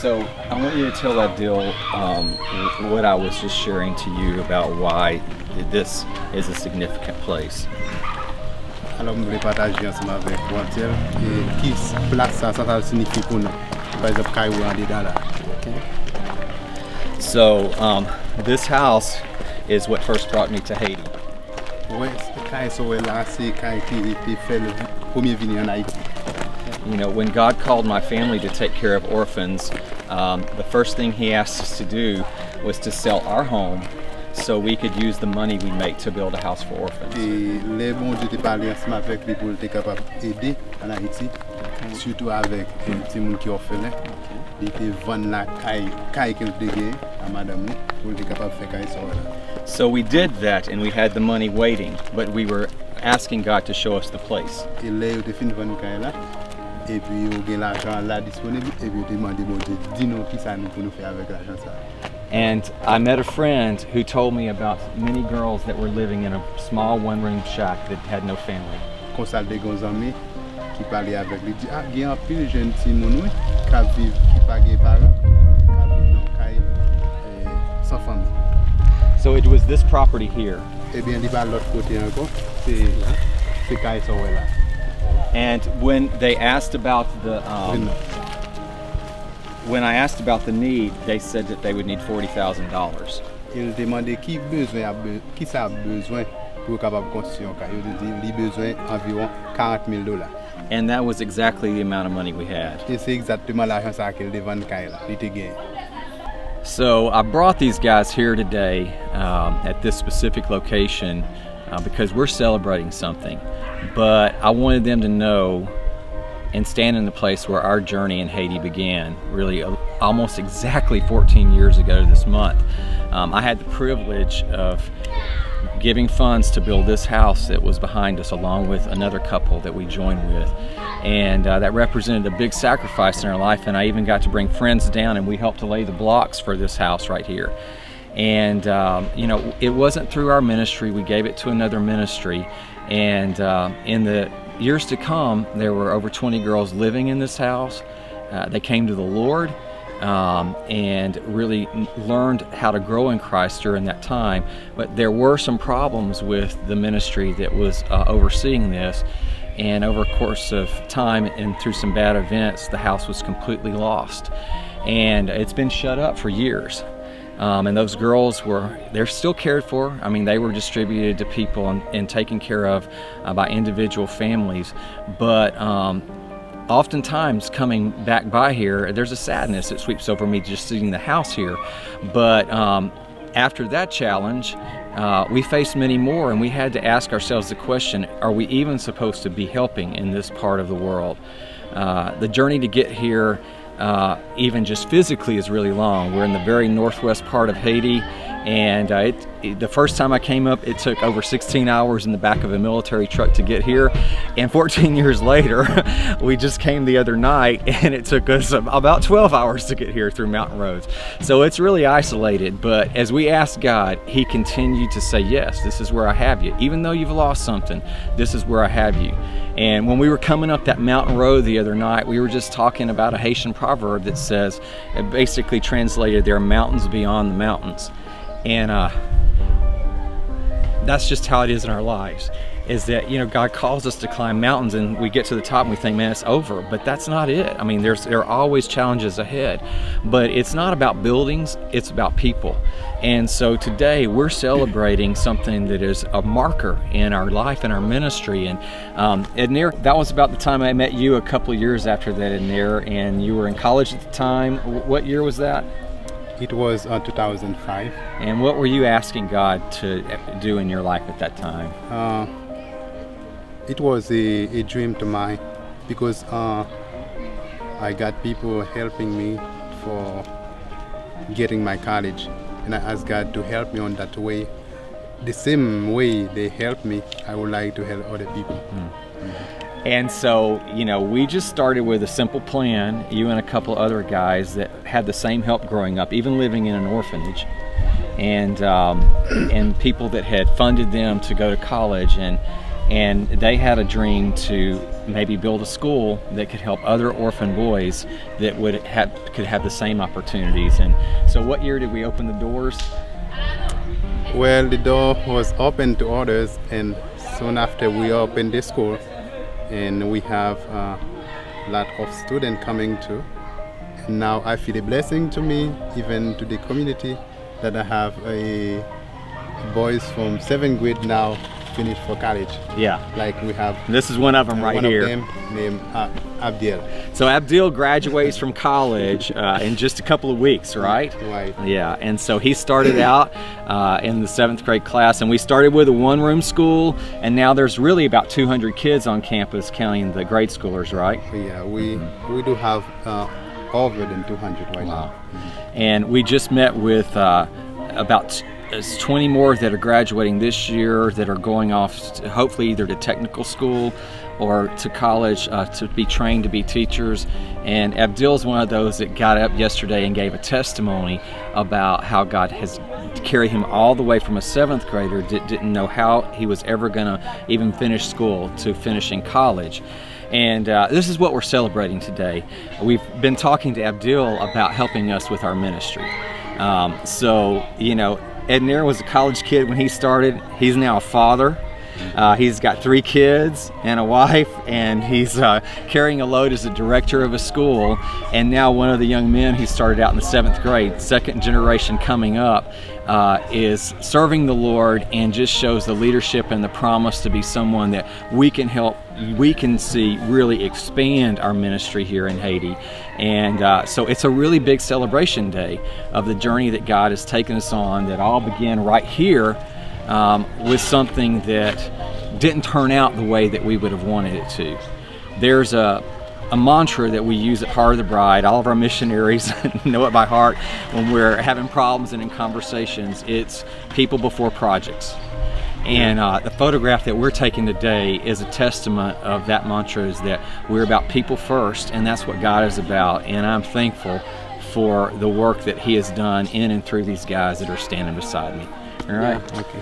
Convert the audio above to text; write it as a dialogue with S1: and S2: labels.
S1: So I want you to tell that deal what I was just sharing to you about why this is a significant place.
S2: Alors, je voulais partager ensemble avec Walter et qui place ça signifie pour nous. Par exemple, quand on est dans là.
S1: So this house is what first brought me to Haiti.
S2: Ouais, quand ils sont là, c'est quand ils étaient fait le premier venir en Haïti.
S1: You know, when God called my family to take care of orphans, the first thing He asked us to do was to sell our home so we could use the money we make to build a house for orphans.
S2: Et les bons Dieu te parlé ensemble avec lui pour être capable d'aider en Haïti, surtout avec les petits gens qui ont fait là. Il était vendre la caille qu'il dégaine à madame pour être capable de faire caille sur là.
S1: So we did that and we had the money waiting, but we were asking God to show us the place.
S2: Et là, il était fini de vendre caille là. Et puis il y a l'argent là disponible et puis il demande bon Dieu dis-nous qui ça nous pour nous faire avec l'argent ça.
S1: And I met a friend who told me about many girls that were living in a small one-room shack that had no family.
S2: Comme ça des grands amis qui parlaient avec lui dit ah il y a un pile jeune petit moun qui vivent qui pas de parents qui vivent dans caille sans famille.
S1: So it was this property here.
S2: Et bien il va l'autre côté encore c'est caille ça là.
S1: And when they asked about the when I asked about the need, they said that they would need $40,000.
S2: Il demandait qui ça a besoin pour capable construire caille. Il dit besoin environ $40,000.
S1: And that was exactly the amount of money we had.
S2: Et c'est exactement l'argent ça qu'il devait vendre caille là. Il était gagné.
S1: So I brought these guys here today at this specific location because we're celebrating something. But I wanted them to know and stand in the place where our journey in Haiti began, really almost exactly 14 years ago this month. I had the privilege of giving funds to build this house that was behind us along with another couple that we joined with. And that represented a big sacrifice in our life, and I even got to bring friends down and we helped to lay the blocks for this house right here. And you know, it wasn't through our ministry, we gave it to another ministry. And in the years to come, there were over 20 girls living in this house. They came to the Lord and really learned how to grow in Christ during that time. But there were some problems with the ministry that was overseeing this. And over a course of time and through some bad events, the house was completely lost. And it's been shut up for years. And those girls they're still cared for. I mean, they were distributed to people and taken care of by individual families. But oftentimes coming back by here, there's a sadness that sweeps over me just seeing the house here. But after that challenge, we faced many more, and we had to ask ourselves the question, are we even supposed to be helping in this part of the world? The journey to get here even just physically is really long. We're in the very northwest part of Haiti, and the first time I came up, it took over 16 hours in the back of a military truck to get here. And 14 years later, we just came the other night, and it took us about 12 hours to get here through mountain roads. So it's really isolated, but as we asked God, He continued to say, yes, this is where I have you. Even though you've lost something, this is where I have you. And when we were coming up that mountain road the other night, we were just talking about a Haitian proverb that says, it basically translated, there are mountains beyond the mountains. And that's just how it is in our lives, is that, you know, God calls us to climb mountains and we get to the top and we think, man, it's over. But that's not it. I mean, there are always challenges ahead. But it's not about buildings, it's about people. And so today we're celebrating something that is a marker in our life and our ministry. And Ednir, that was about the time I met you a couple of years after that, Ednir, and you were in college at the time. What year was that?
S2: It was 2005.
S1: And what were you asking God to do in your life at that time?
S2: It was a dream to mine because I got people helping me for getting my college, and I asked God to help me on that way. The same way they helped me, I would like to help other people.
S1: And so, you know, we just started with a simple plan, you and a couple other guys that had the same help growing up, even living in an orphanage, and people that had funded them to go to college. and they had a dream to maybe build a school that could help other orphan boys that could have the same opportunities. And so what year did we open the doors?
S2: Well, the door was open to others, and soon after we opened the school, and we have a lot of students coming too. And now I feel a blessing to me, even to the community, that I have a boys from 7th grade now finished for college.
S1: Yeah.
S2: Like we have.
S1: This is one of them right
S2: one
S1: here.
S2: Of them named Abdiel.
S1: So Abdil graduates from college in just a couple of weeks, right?
S2: Right.
S1: Yeah, and so he started out in the 7th grade class, and we started with a one-room school, and now there's really about 200 kids on campus, counting the grade schoolers, right?
S2: Yeah, we do have over than 200 right now.
S1: And we just met with about 20 more that are graduating this year that are going off to, hopefully either to technical school or to college to be trained to be teachers. And Abdil's one of those that got up yesterday and gave a testimony about how God has carried him all the way from a 7th grader that didn't know how he was ever going to even finish school to finishing college. And this is what we're celebrating today. We've been talking to Abdil about helping us with our ministry. So, you know, Edner was a college kid when he started. He's now a father. He's got 3 kids and a wife, and he's carrying a load as a director of a school. And now one of the young men who started out in the 7th grade, second generation coming up, is serving the Lord, and just shows the leadership and the promise to be someone that we can help, we can see really expand our ministry here in Haiti. And so it's a really big celebration day of the journey that God has taken us on, that all began right here with something that didn't turn out the way that we would have wanted it to. There's a mantra that we use at Heart of the Bride. All of our missionaries know it by heart when we're having problems and in conversations. It's people before projects. And the photograph that we're taking today is a testament of that mantra, is that we're about people first, and that's what God is about. And I'm thankful for the work that He has done in and through these guys that are standing beside me. All right.
S2: Yeah, okay.